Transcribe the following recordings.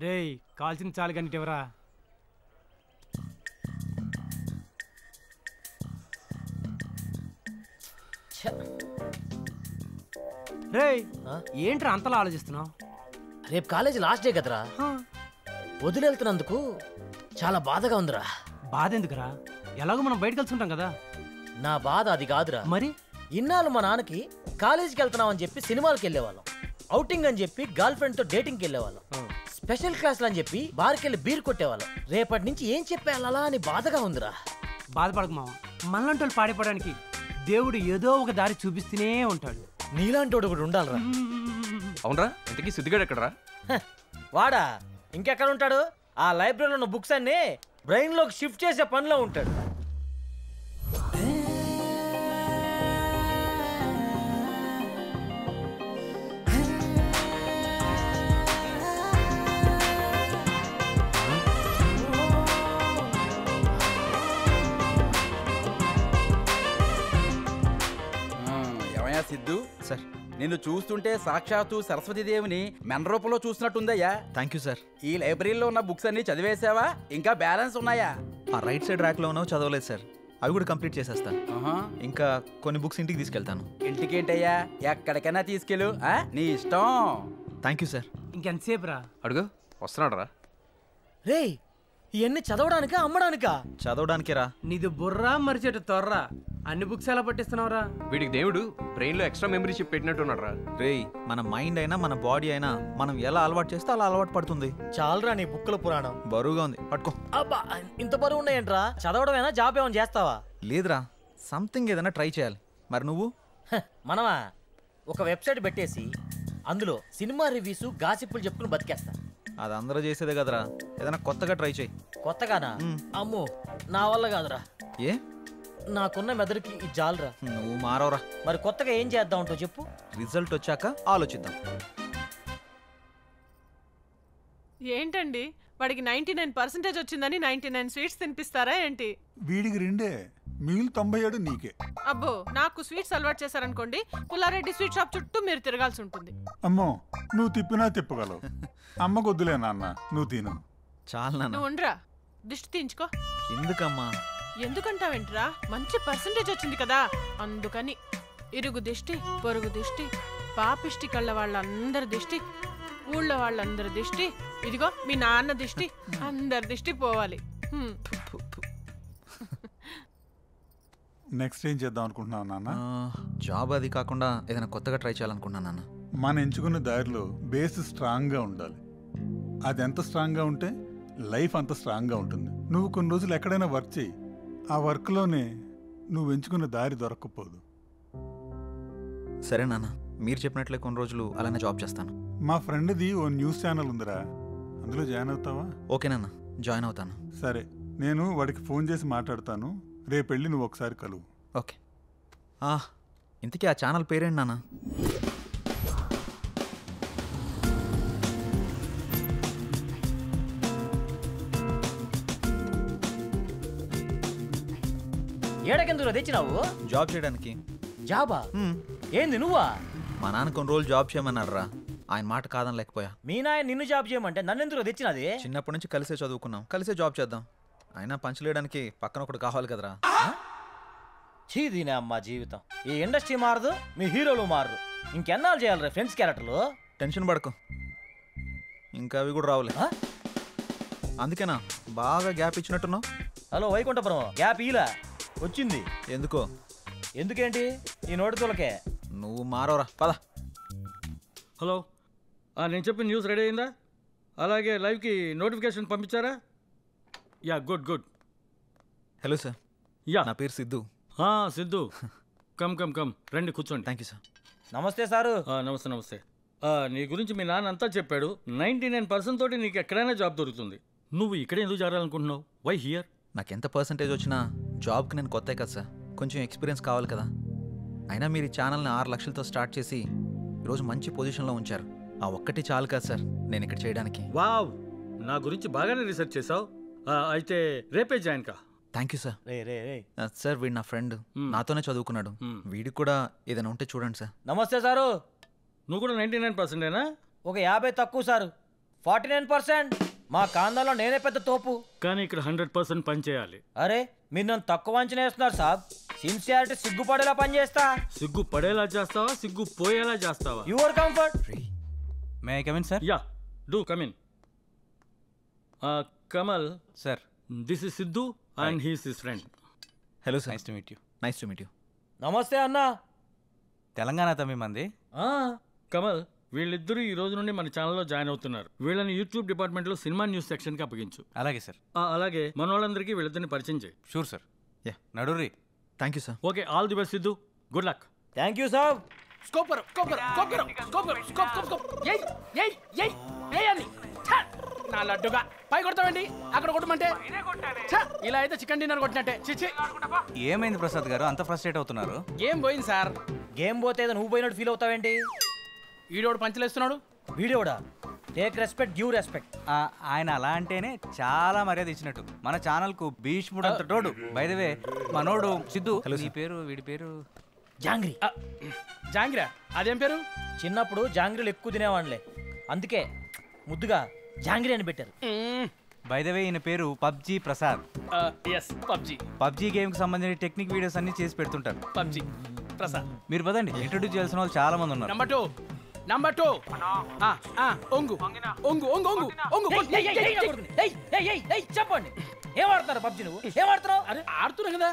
రేయ్ కాల్చిన చాలు కనిటివరా. రేయ్ ఏంట్రా అంతలా ఆలోచిస్తున్నావు? రేపు కాలేజీ లాస్ట్ డే కదరా, వదిలేళ్తున్నందుకు చాలా బాధగా ఉందిరా. బాధ ఎందుకురా? ఎలాగో మనం బయట కలిసి ఉంటాం కదా. నా బాధ అది కాదురా. మరి ఇన్నాళ్ళు మా నాన్నకి కాలేజీకి వెళ్తున్నాం అని చెప్పి సినిమాలకు వెళ్ళేవాళ్ళం, అవుటింగ్ అని చెప్పి గర్ల్ ఫ్రెండ్ తో డేటింగ్కి వెళ్ళేవాళ్ళం, స్పెషల్ క్లాసులు అని చెప్పి బార్కి వెళ్ళి బీర్ కొట్టేవాళ్ళం. రేపటి నుంచి ఏం చెప్పేయాలా అని బాధగా ఉందిరా. బాధపడకు మామ, మనలాంటి వాళ్ళు పాడిపోవడానికి దేవుడు ఏదో ఒక దారి చూపిస్తూనే ఉంటాడు. నీలాంటి వాడు కూడా ఉండాలిరా. అవునరా, ఇంతకీ సిద్ధిగాడు ఎక్కడరా? వాడా ఇంకెక్కడ ఉంటాడు? ఆ లైబ్రరీలో ఉన్న బుక్స్ అన్ని బ్రెయిన్ లోకి షిఫ్ట్ చేసే పనిలో ఉంటాడు. సిద్ధు సార్, నిన్ను చూస్తుంటే సాక్షాత్తు సరస్వతీదేవిని మెన్ రూపంలో చూసినట్టుందయ్యా. Thank you sir. ఈ లైబ్రరీలో ఉన్న బుక్స్ అన్ని చదివేసావా? ఇంకా బ్యాలెన్స్ ఉన్నాయా? ఆ రైట్ సైడ్ ర్యాక్ లో ఉన్నావు, చదవలేదు సార్. అవి కూడా కంప్లీట్ చేసేస్తాను. ఇంకా కొన్ని బుక్స్ ఇంటికి తీసుకెళ్తాను. ఇంటికేంటయ్యా, ఎక్కడికైనా తీసుకెళ్ళు, నీ ఇష్టం. Thank you sir. ఇంకెంతసేపు రా? అడుగు, వస్తున్నాడు రా. రేయ్ ఇవన్నీ చదవడానికా అమ్మడానికా? చదవడానికే రా. నీది బుర్రా మరిచేట తొర్రా, అన్ని బుక్స్ ఎలా పట్టిస్తున్నావురా? వీడికి దేవుడు బ్రెయిన్ లో ఎక్స్ట్రా మెమరీ చిప్ పెట్టినట్టున్నాడు రా. రేయ్, మన మైండ్ అయినా మన బాడీ అయినా మనం ఎలా అలవాటు చేస్తే అలా అలవాటు పడుతుంది. చాలరా నీ బుక్కుల పురాణం. బరువుగా ఉంది, పట్టుకో. అబ్బా ఇంత బరువు ఉన్నాయంట్రా? చదవడమేనా, జాబ్ ఏమైనా చేస్తావా? లేదురా, సంథింగ్ ఏదైనా ట్రై చేయాలి. మరి నువ్వు? మనమా ఒక వెబ్సైట్ పెట్టేసి అందులో సినిమా రివ్యూస్ గాసిప్పులు చెప్పుకుని బతికేస్తా. అది అందరూ చేసేదే కదరా, ఏదైనా కొత్తగా ట్రై చేయి. కొత్తగానా? అమ్మో నా వల్ల కాదురా. ఏ? నాకున్న మెదడుకి ఇది జాలరా. నువ్వు మారవరా. మరి కొత్తగా ఏం చేద్దాం అంటో చెప్పు. రిజల్ట్ వచ్చాక ఆలోచిద్దాం. ఏంటండి వాడికి 99% వచ్చిందని 99 స్వీట్స్ తినిపిస్తారా ఏంటి? వీడికి 2 మిగిలిన 97 నీకే. అబ్బో, నాకు స్వీట్స్ అలవాటు చేశారనుకోండి, పుల్లారెడ్డి స్వీట్ షాప్ చుట్టూ మీరు తిరగాల్సి ఉంటుంది. అమ్మో, నువ్వు తిప్పినా తిప్పగలవు. అమ్మ కొద్దులే నాన్న, నువ్వు తిను. చాలా నాన్న. నువ్వు ఉండరా, దిష్టి తీయించుకో. ఎందుకమ్మా? ఎందుకంటావేంట్రా, మంచి పర్సంటేజ్ వచ్చింది కదా అందుకని. ఇరుగు దిష్టి, పొరుగు దిష్టి, పాపిష్టి కళ్ళ వాళ్ళందరి దిష్టి, ఊళ్ళో వాళ్ళందరి దిష్టి, ఇదిగో మీ నాన్న దిష్టి, అందరి దిష్టి పోవాలి. నెక్స్ట్ ఏం చేద్దాం అనుకుంటున్నావు నాన్న? జాబ్ అది కాకుండా ఏదైనా కొత్తగా ట్రై చేయాలనుకుంటున్నాను నాన్న. మనం ఎంచుకున్న దారిలో బేస్ స్ట్రాంగ్గా ఉండాలి. అది ఎంత స్ట్రాంగ్గా ఉంటే లైఫ్ అంత స్ట్రాంగ్గా ఉంటుంది. నువ్వు కొన్ని రోజులు ఎక్కడైనా వర్క్ చేయి, ఆ వర్క్లోనే నువ్వు ఎంచుకున్న దారి దొరక్కపోదు. సరే నాన్న, మీరు చెప్పినట్లే కొన్ని రోజులు అలానే జాబ్ చేస్తాను. మా ఫ్రెండ్ది ఓ న్యూస్ ఛానల్ ఉందిరా, అందులో జాయిన్ అవుతావా? ఓకే నాన్న, జాయిన్ అవుతాను. సరే, నేను వాడికి ఫోన్ చేసి మాట్లాడతాను. రేపు వెళ్ళి నువ్వు ఒకసారి కలువు. ఓకే. ఇంతకీ ఆ ఛానల్ పేరేంటి నాన్న? ఏడకెందుకు తెచ్చినావు? జాబ్ చేయడానికి. జాబా? ఏంది నువ్వా? మా నాన్న కొన్ని రోజులు జాబ్ చేయమన్నాడు రా, ఆయన మాట కాదని లేకపోయా. మీ నాయన నిన్ను జాబ్ చేయమంటే నన్ను ఎందుకు తెచ్చినది? చిన్నప్పటి నుంచి కలిసే చదువుకున్నాం, కలిసే జాబ్ చేద్దాం. అయినా పంచలేయడానికి పక్కన ఒకటి కావాలి కదరా. చీదీనే అమ్మా జీవితం. ఈ ఇండస్ట్రీ మారదు, మీ హీరోలు మారరు. ఇంకెన్నాళ్ళు చేయాలి ఫ్రెండ్స్ క్యారెక్టర్లు? టెన్షన్ పడకు, ఇంకా అవి కూడా రావులే. అందుకేనా బాగా గ్యాప్ ఇచ్చినట్టున్నావు? హలో వైకుంఠపురం, గ్యాప్ ఇలా వచ్చింది. ఎందుకో? ఎందుకేంటి, ఈ నోటి తోలకే. నువ్వు మారవరా, పద. హలో, నేను చెప్పిన న్యూస్ రెడీ అయిందా? అలాగే లైవ్కి నోటిఫికేషన్ పంపించారా? Yeah, good good. Hello sir. Yeah, నా పేరు Siddhu. Siddhu, come come come, రండి కూర్చోండి. Thank you sir. నమస్తే సారు. నమస్తే నమస్తే. నీ గురించి మీ నాన్న అంతా చెప్పాడు. 99% తోటి నీకు ఎక్కడైనా జాబ్ దొరుకుతుంది. నువ్వు ఇక్కడ ఎందుకు చేరాలనుకుంటున్నావు? Why here? నాకు ఎంత పర్సంటేజ్ వచ్చినా జాబ్కి నేను కొత్త కదా సార్, కొంచెం ఎక్స్పీరియన్స్ కావాలి కదా. అయినా మీరు ఈ ఛానల్ని 6 లక్షలతో స్టార్ట్ చేసి ఈరోజు మంచి పొజిషన్లో ఉంచారు. ఆ ఒక్కటి చాలు కదా సార్ నేను ఇక్కడ చేయడానికి. వావ్, నా గురించి బాగానే రీసెర్చ్ చేసావు. అయితే రేపే జాయిన్ కా. Thank you sir. సార్ వీడు నా ఫ్రెండ్, నాతోనే చదువుకున్నాడు. వీడికి కూడా ఏదైనా ఉంటే చూడండి సార్. నమస్తే సారు. నువ్వు కూడా 99%ఏనా? ఒక 50 తక్కువ సారు. 49%. మా కాందాలో నేనే పెద్ద తోపు. కానీ ఇక్కడ 100% పని చేయాలి. అరే మీరు నన్ను తక్కువ అంచనా వేస్తున్నారు సాబ్. సిన్సియారిటీ సిగ్గుపడేలా పని చేస్తా. సిగ్గు పడేలా చేస్తావా, సిగ్గు పోయేలా చేస్తావా? Your comfort. May I come in sir? Yeah, do come in. Kamal sir, this is Siddhu and he's his friend. Hello sir. Nice to meet you. Nice to meet you. నమస్తే అన్నా. తెలంగాణ తమ్మి మంది. కమల్, వీళ్ళిద్దరూ ఈ రోజు నుండి మన ఛానల్లో జాయిన్ అవుతున్నారు. వీళ్ళని యూట్యూబ్ డిపార్ట్మెంట్లో సినిమా న్యూస్ సెక్షన్కి అప్పగించు. అలాగే సార్. అలాగే మన వాళ్ళందరికీ వీళ్ళిద్దరిని పరిచయం చేయి. Sure sir. యా, నడుర్రి. Thank you sir. Okay, all the best Siddhu. Good luck. Thank you సాబ్. స్కోప్ కరో, స్కోప్ కరో, స్కోప్ కరో, స్కోప్ కరో, స్కోప్ స్కోప్ స్కోప్. ఏయ్ ఏయ్ ఏయ్ ఏయని. ఛ! నా లడ్డుగా పై కొడతావండి, అక్కడ కొట్టమంటే ఛ! ఇలా అయితే చికెన్ డిన్నర్ కొట్టినట్టే. చిచి. ఏమైంది ప్రసాద్ గారు అంత ఫ్రస్ట్రేట్ అవుతున్నారు? ఏం పోయింది సార్? గేమ్ పోతే ఏదో నువ్వు పోయినట్టు ఫీల్ అవుతావేంటి? ఈడోడు పంచలేస్తున్నాడు. వీడియోడా? Take respect, give respect. ఆయన అలా అంటేనే చాలా మర్యాద ఇచ్చినట్టు. మన ఛానల్ కు భీష్ముడు అంత తోడు. బై ద వే మనోడు సిద్ధు. నీ పేరు, వీడి పేరు జాంగ్రీ. జాంగిరా, అదేం పేరు? చిన్నప్పుడు జాంగ్రీలు ఎక్కువ తినేవాళ్ళే, అందుకే ముద్దుగా జాంగ్రీ అని పెట్టారు. బై ద వే ఈయన పేరు PUBG Prasad. Yes, PUBG. PUBG game కి సంబంధించిన టెక్నిక్ వీడియోస్ అన్ని చేసి పెడుతుంటారు. పబ్జీ ప్రసాద్. మీరు పదండి, ఇంట్రొడ్యూస్ చేయాల్సిన వాళ్ళు చాలా మంది ఉన్నారు. నంబర్ 2 ఒంగు ఒంగు ఒంగు ఒంగు ఒంగు. చెప్పండి, ఏం ఆడుతున్నారు పబ్జీ? నువ్వు ఏం ఆడుతున్నావు? అరే ఆడుతున్నా కదా.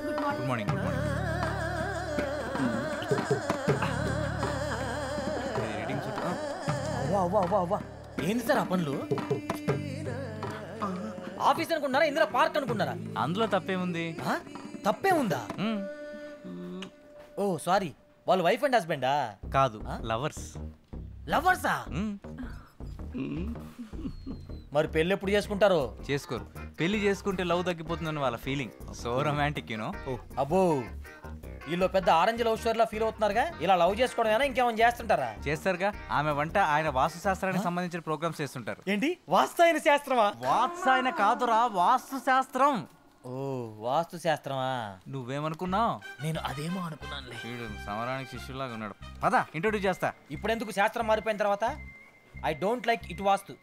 Good morning. Good morning. ఏంది సార్ ఆ పనులు? ఆఫీస్ అనుకున్నారా, ఇందులో పార్క్ అనుకున్నారా? అందులో తప్పేముంది? తప్పే ఉందా? ఓ సారీ, వాళ్ళు వైఫ్ అండ్ హస్బెండా? కాదు, లవర్స్. లవర్సా? మరి పెళ్ళి ఎప్పుడు చేసుకుంటారో? చేసుకోరు. పెళ్లి చేసుకుంటే లవ్ తగ్గిపోతుందని వాళ్ళ ఫీలింగ్. So romantic you know. అబ్బో, వీళ్ళు పెద్ద ఆరెంజ్ లవ్ స్టోరీలా ఫీల్ అవుతున్నారుగా. ఇలా లవ్ చేసుకోవడం ఇంకేమైనా చేస్తుంటారా? చేస్తారుగా. ఆమె వంట ఆయన వాస్తు శాస్త్రానికి సంబంధించిన ప్రోగ్రామ్స్ చేస్తుంటారు. ఏంటి వాస్తు శాస్త్రమా? వాత్సాయన కాదురా, వాస్తు శాస్త్రం. ఓ వాస్తు శాస్త్రమా? నువ్వేమనుకున్నావు? నేను అదేమో అనుకున్నానులే. వీడు సమరానికి శిష్యులాగా ఉన్నాడు. పద ఇంట్రొడ్యూస్ చేస్తా. ఇప్పుడెందుకు శాస్త్రం మారిపోయిన తర్వాత? ఐ డోంట్ లైక్ ఇట్ వాస్తు,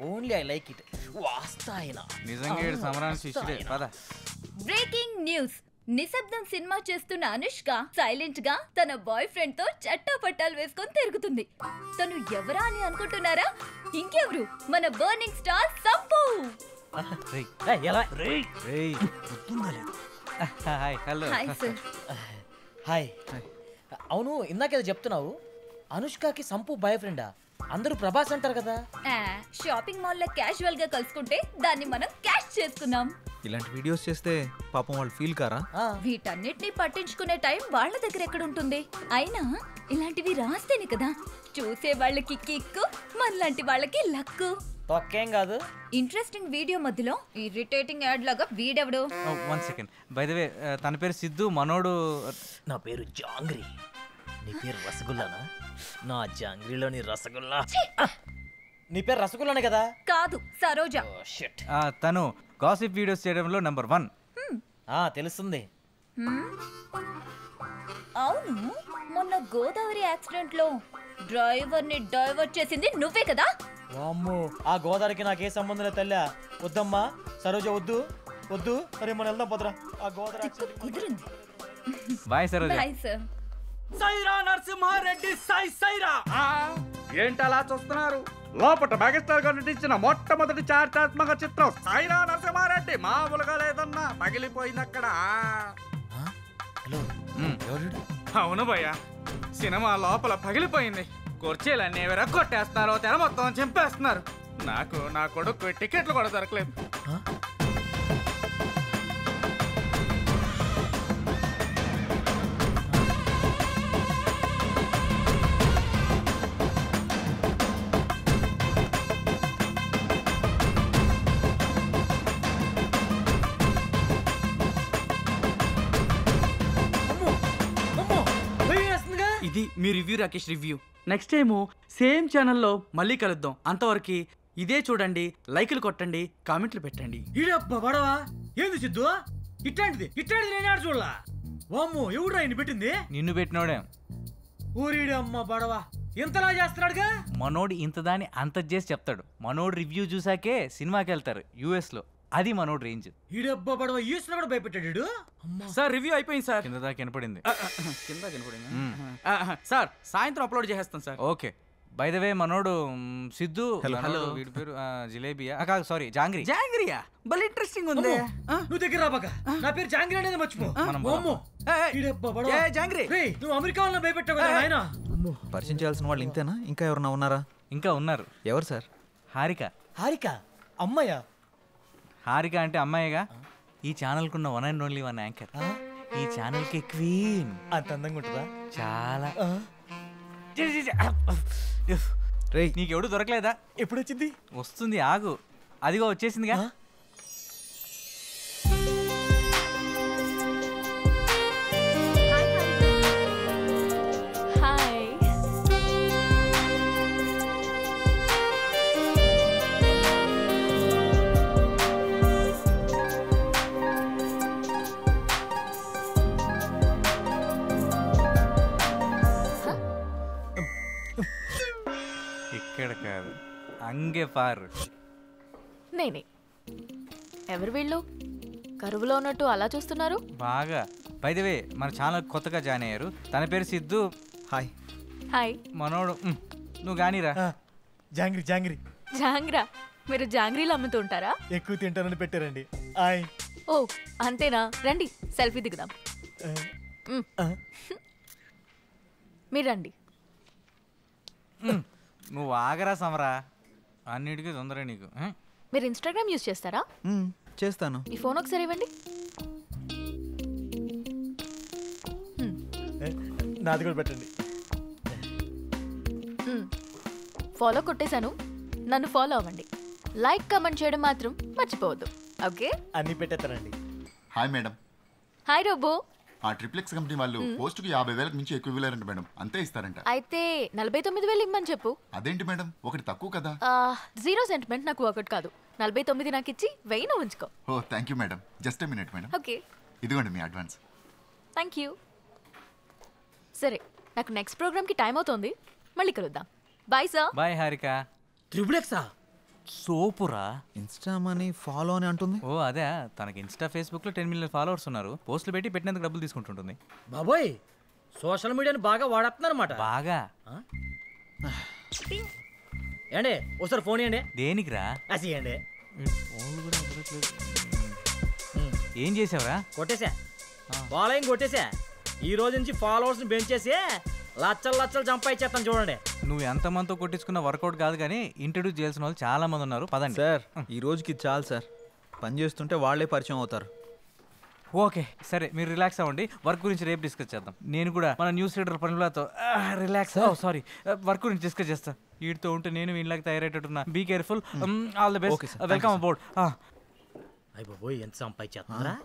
ఓన్లీ ఐ లైక్ ఇట్ వాస్తాయన. నిజంగా వీడు సమరానికి శిష్యుడే. పద. Breaking news. నిశ్శబ్దం సినిమా చేస్తున్న అనుష్క సైలెంట్ గా తన బాయ్ ఫ్రెండ్ తో చట్టాపట్టాలు వేసుకొని తిరుగుతుంది. తను ఎవరా అని అనుకుంటున్నారా? ఇంకెవరు, మన burning star Sampu. Hi. Hello. Hi sir. Hi. అవును, ఇందాకేదో చెప్తున్నావు, అనుష్కకి సంపు బాయ్ ఫ్రెండా? అందరూ ప్రభాస్ అంటారు కదా. షాపింగ్ మాల్ లో క్యాజువల్ గా కలుసుకుంటే దాన్ని మనం క్యాష్ చేసుకున్నాం. ఇలాంటి వీడియోస్ చేస్తే పాపం వాళ్ళు ఫీల్ కారా? వీటన్నిటిని పట్టించుకునే టైం వాళ్ళ దగ్గర ఎక్కడ ఉంటుంది? అయినా ఇలాంటివి రాస్తేనే కదా చూసే వాళ్ళకి కిక్కు, మనలాంటి వాళ్ళకి లక్కు. తొక్కేం కాదు. ఇంట్రెస్టింగ్ వీడియో మధ్యలో ఇరిటేటింగ్ యాడ్ లాగా వీడెవడు? 1 సెకండ్. బై ద వే తన పేరు సిద్ధు, మనోడు. నా పేరు జాంగ్రీ. నీ పేరు రసగుల్లానా? నా జాంగ్రీలోని రసగుల్లా. నీ పేరు రసగుల్లానే కదా? కాదు, సరోజ. తను గాసిప్ వీడియోస్ చేయడంలో నెంబర్ 1. తెలుస్తుంది. అవును, మొన్న గోదావరి యాక్సిడెంట్ లో డ్రైవర్ ని డైవర్ట్ చేసింది నువ్వే కదా? వామ్మో, ఆ గోదావరికి నాకే సంబంధం లేదు తల్లి. వద్దమ్మా సరోజ, వద్దు వద్దు. అరే మనం వెళ్దాం పదరా. ఆ గోదావరి కుదిరింది. Bye Saroja. Bye sir. Sye Raa Narasimha Reddy Sye Raa. ఏంటలా చూస్తున్నారు? లోపట మెగాస్టార్ గారు నటించిన మొట్టమొదటి చారిత్రాత్మక చిత్రం సైరా నరసింహారెడ్డి. మామూలుగా లేదన్నా, పగిలిపోయింది అక్కడ. అవును భయ్యా, సినిమా లోపల పగిలిపోయింది. కుర్చీలన్నీ ఎవరో కొట్టేస్తున్నారు, తెర మొత్తం చింపేస్తున్నారు. నాకు నా కొడుకు టికెట్లు కూడా దొరకలేదు. ఇది మీ review, Rakesh review. Next time same ఛానల్లో మళ్ళీ కలుద్దాం. అంతవరకు ఇదే చూడండి, లైకులు కొట్టండి, కామెంట్లు పెట్టండి. ఈడబ్బా బడవా. ఏంది సిద్ధు, ఇట్లాంటిది నేను ఆడ చూడలా. వామ్మో ఎవడు ఆయన పెట్టింది? నిన్ను పెట్టినోడే. ఊరిడి అమ్మ బడవా ఇంతలా చేస్తున్నాడుగా. మనోడు ఇంత దాన్ని అంత చేసి చెప్తాడు. మనోడు రివ్యూ చూసాకే సినిమాకి వెళ్తారు US లో. అది మనోడు రేంజ్. ఈడబ్బా బడవా యూస్ కూడా భయపెట్టాడు. సార్ రివ్యూ అయిపోయింది సార్. కింద దాకా వినపడింది. కింద కనపడింది సార్. సాయంత్రం అప్లోడ్ చేసేస్తాను sir. Okay. By the way మనోడు సిద్ధు. హలో. వీడి పేరు జిలేబియా కాదు, సారీ జాంగ్రీ. జాంగ్రియా భలే ఇంట్రెస్టింగ్ ఉంది. నువ్వు దగ్గర రాబాక. నా పేరు జాంగ్రీ అనేది మర్చిపో. జాంగ్రీ నువ్వు అమెరికా వాళ్ళని భయపెట్టావు కదా నాయనా. పరిచయం చేయాల్సిన వాళ్ళు ఇంతేనా? ఇంకా ఎవరన్నా ఉన్నారా? ఇంకా ఉన్నారు. ఎవరు సార్? హారిక. హారిక అమ్మాయ్యా? హారిక అంటే అమ్మాయిగా. ఈ ఛానల్కున్న one and only one anchor. ఈ ఛానల్కి క్వీన్. అంత అందంగా ఉంటుందా? చాలా. నీకెవడు దొరకలేదా? ఎప్పుడు వచ్చింది? వస్తుంది, ఆగు. అదిగో వచ్చేసిందిగా. ఇక్కడ కాదు, అంగే పారు. నేనే. ఎవరు వీళ్ళు? కరువులో ఉన్నట్టు అలా చూస్తున్నారు. బాగా. బై ది వే మన ఛానల్ కొత్తగా జాయిన్ అయ్యారు. తన పేరు సిద్ధు. హాయ్. హాయ్. మనోడు నువ్వు గానీరా. జాంగ్రీ జాంగ్రీ జాంగ్రా? మీరు జాంగ్రీలు అమ్ముతూ ఉంటారా? ఎక్కువ తింటానని పెట్టారండి. ఓ అంతేనా? రండి సెల్ఫీ దిగుదాం. మీరు రండి. నువ్వు ఆగరా సమరా, అన్నిటికీ తొందర నీకు. మీరు ఇన్స్టాగ్రామ్ యూజ్ చేస్తారా? చేస్తాను. ఈ ఫోన్ ఒకసారి ఇవ్వండి. నాది కూడా పెట్టండి. ఫాలో కొట్టేశాను, నన్ను ఫాలో అవ్వండి. లైక్ కామెంట్ చేయడం మాత్రం మర్చిపోవద్దు. ఓకే? అన్ని పెట్టేస్తానండి. Hi madam. Hi robo. ఆ ట్రిప్లెక్స్ కంపెనీ వాళ్ళు పోస్టుకి 50,000 మించి ఎక్కువ ఇవ్వలేరంట మేడం. అంతే ఇస్తారంట. అయితే 49,000 ఇమ్మని చెప్పు. అదేంటి మేడం, ఒకటి తక్కువ కదా. జీరో సెంటిమెంట్ నాకు ఒకటి కాదు. 49 నాకు ఇచ్చి 1000 ఉంచుకో. Oh thank you madam. Just a minute madam. Okay. ఇదిగోండి మీ అడ్వాన్స్. Thank you. సరే, నాకు నెక్స్ట్ ప్రోగ్రామ్కి టైం అవుతోంది. మళ్ళీ కలుద్దాం. Bye sir. బాయ్ హారిక. ట్రిపులెక్సా? సోపురా. ఇన్స్టా మనీ ఫాలో అని అంటుంది. ఓ అదే, తనకి ఇన్స్టా ఫేస్బుక్లో 10 మిలియన్ ఫాలోవర్స్ ఉన్నారు. పోస్టులు పెట్టి పెట్టినందుకు డబ్బులు తీసుకుంటుంటుంది. బాబోయ్, సోషల్ మీడియాని బాగా వాడుతున్నారన్నమాట. బాగా. ఏండి ఒకసారి ఫోన్ ఇవ్వండి. దేనికిరా? అసియండి. ఏం చేసావురా? కొట్టేసా, ఫాలోయింగ్ కొట్టేసా. ఈ రోజు నుంచి ఫాలోవర్స్ని పెంచేసి లచ్చలు లచ్చలు సంపాదించేస్తాను చూడండి. నువ్వు ఎంతమందితో కొట్టించుకున్న వర్కౌట్ కాదు కానీ ఇంట్రడ్యూస్ చేయాల్సిన వాళ్ళు చాలా మంది ఉన్నారు. పదండి సార్. ఈ రోజుకి చాలు సార్. పని చేస్తుంటే వాళ్ళే పరిచయం అవుతారు. ఓకే సరే, మీరు రిలాక్స్ అవ్వండి. వర్క్ గురించి రేపు డిస్కస్ చేద్దాం. నేను కూడా మన న్యూస్ రీడర్ పనులతో రిలాక్స్. సారీ, వర్క్ గురించి డిస్కస్ చేస్తా. వీటితో ఉంటే నేను వీళ్ళకి తయారయ్యేటట్టున్నా. Be careful. All the best. Welcome about. అయ్య బాబోయ్, ఎంత సంపాదించేస్తున్నారా?